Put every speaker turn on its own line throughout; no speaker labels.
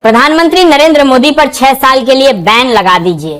प्रधानमंत्री नरेंद्र मोदी पर 6 साल के लिए बैन लगा दीजिए।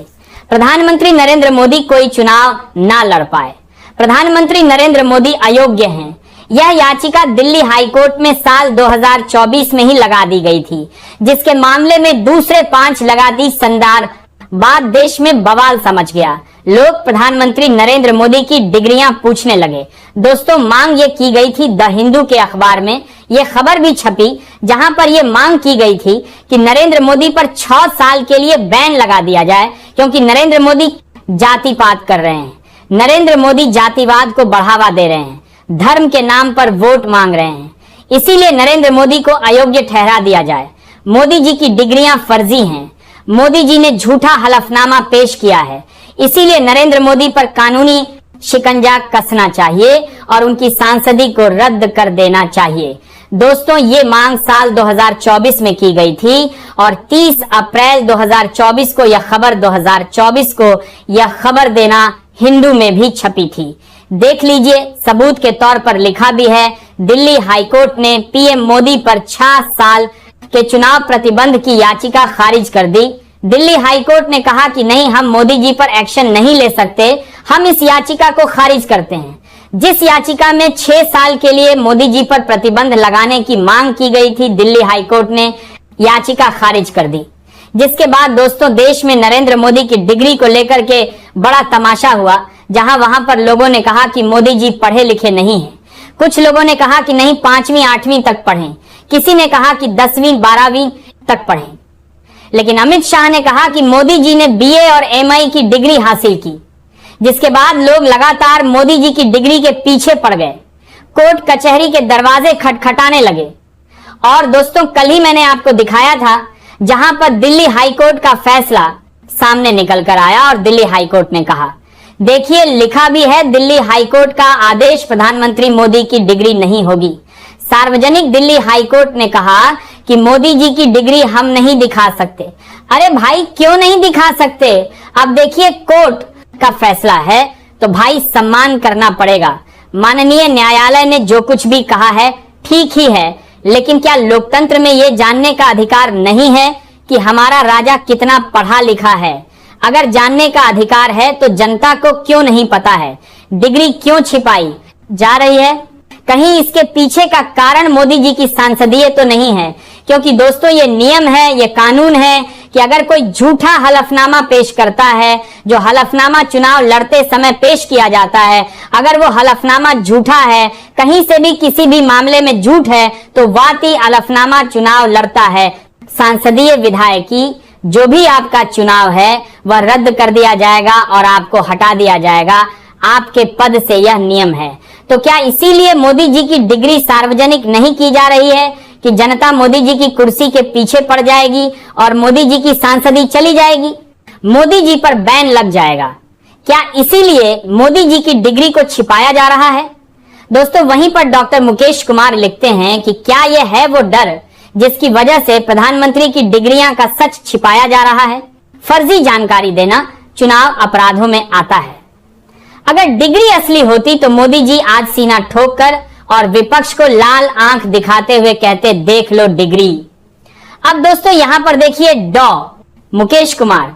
प्रधानमंत्री नरेंद्र मोदी कोई चुनाव ना लड़ पाए। प्रधानमंत्री नरेंद्र मोदी अयोग्य हैं। यह याचिका दिल्ली हाईकोर्ट में साल 2024 में ही लगा दी गई थी, जिसके मामले में दूसरे 5 लगातार संदार बाद देश में बवाल समझ गया। लोग प्रधानमंत्री नरेंद्र मोदी की डिग्रियां पूछने लगे। दोस्तों, मांग ये की गई थी। द हिंदू के अखबार में ये खबर भी छपी, जहां पर ये मांग की गई थी कि नरेंद्र मोदी पर 6 साल के लिए बैन लगा दिया जाए, क्योंकि नरेंद्र मोदी जातिपात कर रहे हैं। नरेंद्र मोदी जातिवाद को बढ़ावा दे रहे हैं, धर्म के नाम पर वोट मांग रहे हैं। इसीलिए नरेंद्र मोदी को अयोग्य ठहरा दिया जाए। मोदी जी की डिग्रियां फर्जी हैं। मोदी जी ने झूठा हलफनामा पेश किया है। इसीलिए नरेंद्र मोदी पर कानूनी शिकंजा कसना चाहिए और उनकी सांसदी को रद्द कर देना चाहिए। दोस्तों, ये मांग साल 2024 में की गई थी और 30 अप्रैल 2024 को यह खबर देना हिंदू में भी छपी थी। देख लीजिए, सबूत के तौर पर लिखा भी है। दिल्ली हाईकोर्ट ने पीएम मोदी पर 6 साल के चुनाव प्रतिबंध की याचिका खारिज कर दी। दिल्ली हाईकोर्ट ने कहा कि नहीं, हम मोदी जी पर एक्शन नहीं ले सकते, हम इस याचिका को खारिज करते हैं। जिस याचिका में 6 साल के लिए मोदी जी पर प्रतिबंध लगाने की मांग की गई थी, दिल्ली हाईकोर्ट ने याचिका खारिज कर दी। जिसके बाद दोस्तों, देश में नरेंद्र मोदी की डिग्री को लेकर के बड़ा तमाशा हुआ, जहां वहां पर लोगों ने कहा कि मोदी जी पढ़े लिखे नहीं हैं। कुछ लोगों ने कहा कि नहीं, 5वीं 8वीं तक पढ़ें। किसी ने कहा कि 10वीं 12वीं तक पढ़ें। लेकिन अमित शाह ने कहा कि मोदी जी ने बीए और एमआई की डिग्री हासिल की। जिसके बाद लोग लगातार मोदी जी की डिग्री के पीछे पड़ गए। कोर्ट कचहरी के दरवाजे खटखटाने लगे। और दोस्तों, कल ही मैंने आपको दिखाया था, जहां पर दिल्ली हाईकोर्ट का फैसला सामने निकल कर आया और दिल्ली हाईकोर्ट ने कहा, देखिए लिखा भी है, दिल्ली हाईकोर्ट का आदेश, प्रधानमंत्री मोदी की डिग्री नहीं होगी। सार्वजनिक दिल्ली हाईकोर्ट ने कहा कि मोदी जी की डिग्री हम नहीं दिखा सकते। अरे भाई, क्यों नहीं दिखा सकते? अब देखिए, कोर्ट का फैसला है तो भाई सम्मान करना पड़ेगा। माननीय न्यायालय ने जो कुछ भी कहा है ठीक ही है, लेकिन क्या लोकतंत्र में ये जानने का अधिकार नहीं है कि हमारा राजा कितना पढ़ा लिखा है? अगर जानने का अधिकार है तो जनता को क्यों नहीं पता है? डिग्री क्यों छिपाई जा रही है? कहीं इसके पीछे का कारण मोदी जी की सांसदीय तो नहीं है? क्योंकि दोस्तों, ये नियम है, ये कानून है कि अगर कोई झूठा हलफनामा पेश करता है, जो हलफनामा चुनाव लड़ते समय पेश किया जाता है, अगर वो हलफनामा झूठा है, कहीं से भी किसी भी मामले में झूठ है, तो वाती हलफनामा चुनाव लड़ता है। सांसदीय विधायकी जो भी आपका चुनाव है वह रद्द कर दिया जाएगा और आपको हटा दिया जाएगा आपके पद से। यह नियम है। तो क्या इसीलिए मोदी जी की डिग्री सार्वजनिक नहीं की जा रही है कि जनता मोदी जी की कुर्सी के पीछे पड़ जाएगी और मोदी जी की सांसदी चली जाएगी? मोदी जी पर बैन लग जाएगा। क्या इसीलिए मोदी जी की डिग्री को छिपाया जा रहा है? दोस्तों, वहीं पर डॉक्टर मुकेश कुमार लिखते हैं कि क्या यह है वो डर जिसकी वजह से प्रधानमंत्री की डिग्रियां का सच छिपाया जा रहा है? फर्जी जानकारी देना चुनाव अपराधों में आता है। अगर डिग्री असली होती तो मोदी जी आज सीना ठोककर और विपक्ष को लाल आंख दिखाते हुए कहते, देख लो डिग्री। अब दोस्तों, यहां पर देखिए, मुकेश कुमार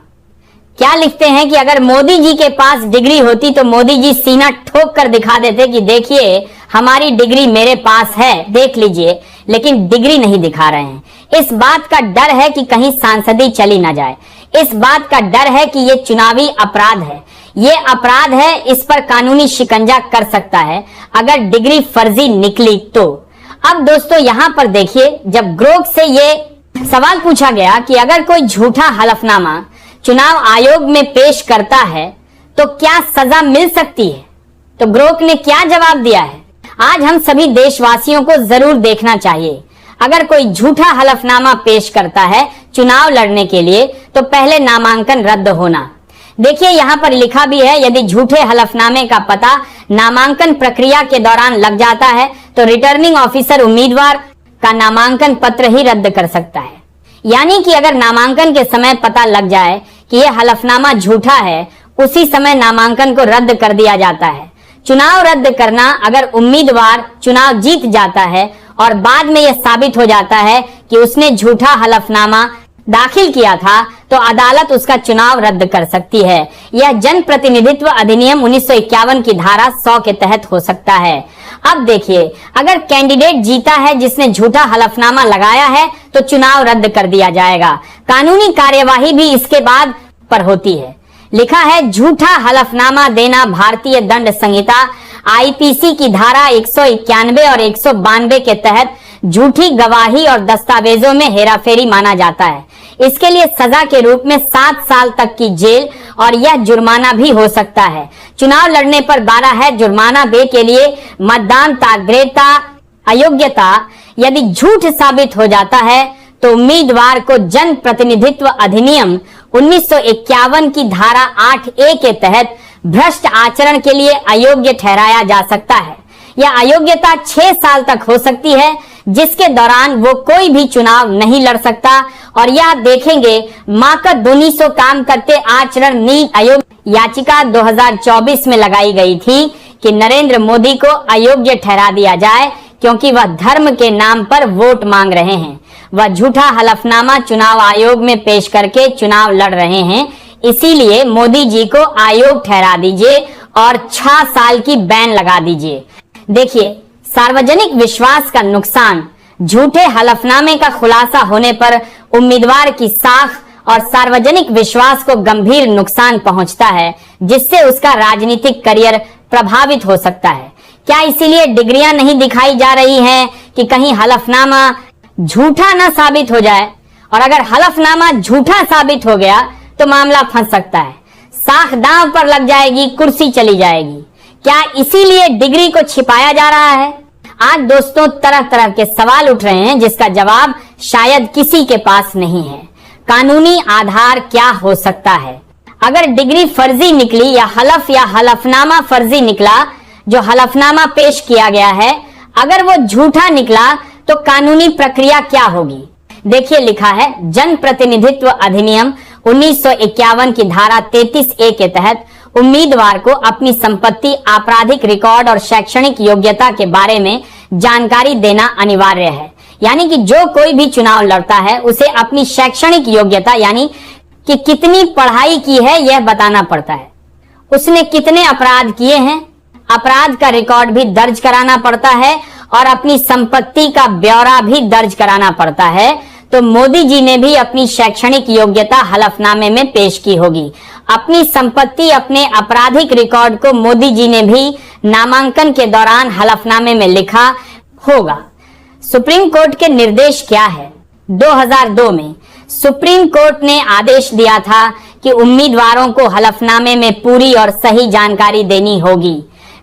क्या लिखते हैं कि अगर मोदी जी के पास डिग्री होती तो मोदी जी सीना ठोक कर दिखा देते कि देखिए हमारी डिग्री मेरे पास है, देख लीजिए। लेकिन डिग्री नहीं दिखा रहे हैं। इस बात का डर है कि कहीं सांसदी चली ना जाए। इस बात का डर है कि ये चुनावी अपराध है। ये अपराध है, इस पर कानूनी शिकंजा कर सकता है अगर डिग्री फर्जी निकली तो। अब दोस्तों, यहां पर देखिए, जब ग्रोक से ये सवाल पूछा गया कि अगर कोई झूठा हलफनामा चुनाव आयोग में पेश करता है तो क्या सजा मिल सकती है, तो ग्रोक ने क्या जवाब दिया है, आज हम सभी देशवासियों को जरूर देखना चाहिए। अगर कोई झूठा हलफनामा पेश करता है चुनाव लड़ने के लिए तो पहले नामांकन रद्द होना। देखिए, यहां पर लिखा भी है, यदि झूठे हलफनामे का पता नामांकन प्रक्रिया के दौरान लग जाता है तो रिटर्निंग ऑफिसर उम्मीदवार का नामांकन पत्र ही रद्द कर सकता है। यानी कि अगर नामांकन के समय पता लग जाए कि यह हलफनामा झूठा है, उसी समय नामांकन को रद्द कर दिया जाता है। चुनाव रद्द करना, अगर उम्मीदवार चुनाव जीत जाता है और बाद में यह साबित हो जाता है कि उसने झूठा हलफनामा दाखिल किया था, तो अदालत उसका चुनाव रद्द कर सकती है। यह जन प्रतिनिधित्व अधिनियम 1951 की धारा 100 के तहत हो सकता है। अब देखिए, अगर कैंडिडेट जीता है जिसने झूठा हलफनामा लगाया है तो चुनाव रद्द कर दिया जाएगा। कानूनी कार्यवाही भी इसके बाद पर होती है। लिखा है, झूठा हलफनामा देना भारतीय दंड संहिता आईपीसी की धारा 191 और 192 के तहत झूठी गवाही और दस्तावेजों में हेराफेरी माना जाता है। इसके लिए सजा के रूप में 7 साल तक की जेल और यह जुर्माना भी हो सकता है। चुनाव लड़ने पर 12 है जुर्माना दे के लिए मतदान ताग्रेता अयोग्यता यदि झूठ साबित हो जाता है तो उम्मीदवार को जन प्रतिनिधित्व अधिनियम 1951 की धारा 8A के तहत भ्रष्ट आचरण के लिए अयोग्य ठहराया जा सकता है। यह अयोग्यता 6 साल तक हो सकती है, जिसके दौरान वो कोई भी चुनाव नहीं लड़ सकता। और यह देखेंगे, माकत 1900 काम करते आचरण नीति आयोग याचिका 2024 में लगाई गई थी कि नरेंद्र मोदी को अयोग्य ठहरा दिया जाए क्योंकि वह धर्म के नाम पर वोट मांग रहे हैं। वह झूठा हलफनामा चुनाव आयोग में पेश करके चुनाव लड़ रहे हैं। इसीलिए मोदी जी को आयोग ठहरा दीजिए और 6 साल की बैन लगा दीजिए। देखिए, सार्वजनिक विश्वास का नुकसान झूठे हलफनामे का खुलासा होने पर उम्मीदवार की साख और सार्वजनिक विश्वास को गंभीर नुकसान पहुंचता है, जिससे उसका राजनीतिक करियर प्रभावित हो सकता है। क्या इसीलिए डिग्रियां नहीं दिखाई जा रही हैं कि कहीं हलफनामा झूठा न साबित हो जाए? और अगर हलफनामा झूठा साबित हो गया तो मामला फंस सकता है, साख दांव पर लग जाएगी, कुर्सी चली जाएगी। क्या इसीलिए डिग्री को छिपाया जा रहा है? आज दोस्तों, तरह तरह के सवाल उठ रहे हैं जिसका जवाब शायद किसी के पास नहीं है। कानूनी आधार क्या हो सकता है? अगर डिग्री फर्जी निकली या हलफनामा फर्जी निकला, जो हलफनामा पेश किया गया है अगर वो झूठा निकला तो कानूनी प्रक्रिया क्या होगी? देखिए, लिखा है, जन प्रतिनिधित्व अधिनियम 1951 की धारा 33A के तहत उम्मीदवार को अपनी संपत्ति, आपराधिक रिकॉर्ड और शैक्षणिक योग्यता के बारे में जानकारी देना अनिवार्य है। यानी कि जो कोई भी चुनाव लड़ता है उसे अपनी शैक्षणिक योग्यता यानी कि कितनी पढ़ाई की है यह बताना पड़ता है। उसने कितने अपराध किए हैं, अपराध का रिकॉर्ड भी दर्ज कराना पड़ता है और अपनी संपत्ति का ब्यौरा भी दर्ज कराना पड़ता है। तो मोदी जी ने भी अपनी शैक्षणिक योग्यता हलफनामे में पेश की होगी। अपनी संपत्ति, अपने आपराधिक रिकॉर्ड को मोदी जी ने भी नामांकन के दौरान हलफनामे में लिखा होगा। सुप्रीम कोर्ट के निर्देश क्या है? 2002 में सुप्रीम कोर्ट ने आदेश दिया था कि उम्मीदवारों को हलफनामे में पूरी और सही जानकारी देनी होगी।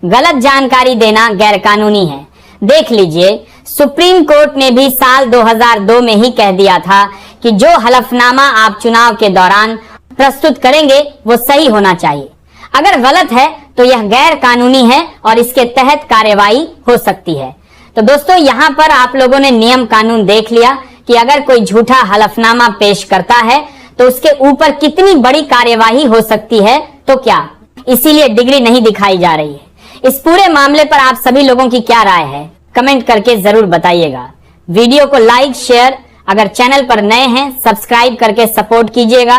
गलत जानकारी देना गैरकानूनी है। देख लीजिए, सुप्रीम कोर्ट ने भी साल 2002 में ही कह दिया था कि जो हलफनामा आप चुनाव के दौरान प्रस्तुत करेंगे वो सही होना चाहिए। अगर गलत है तो यह गैर कानूनी है और इसके तहत कार्यवाही हो सकती है। तो दोस्तों, यहाँ पर आप लोगों ने नियम कानून देख लिया कि अगर कोई झूठा हलफनामा पेश करता है तो उसके ऊपर कितनी बड़ी कार्यवाही हो सकती है। तो क्या इसीलिए डिग्री नहीं दिखाई जा रही है? इस पूरे मामले पर आप सभी लोगों की क्या राय है? कमेंट करके जरूर बताइएगा। वीडियो को लाइक, शेयर, अगर चैनल पर नए हैं सब्सक्राइब करके सपोर्ट कीजिएगा।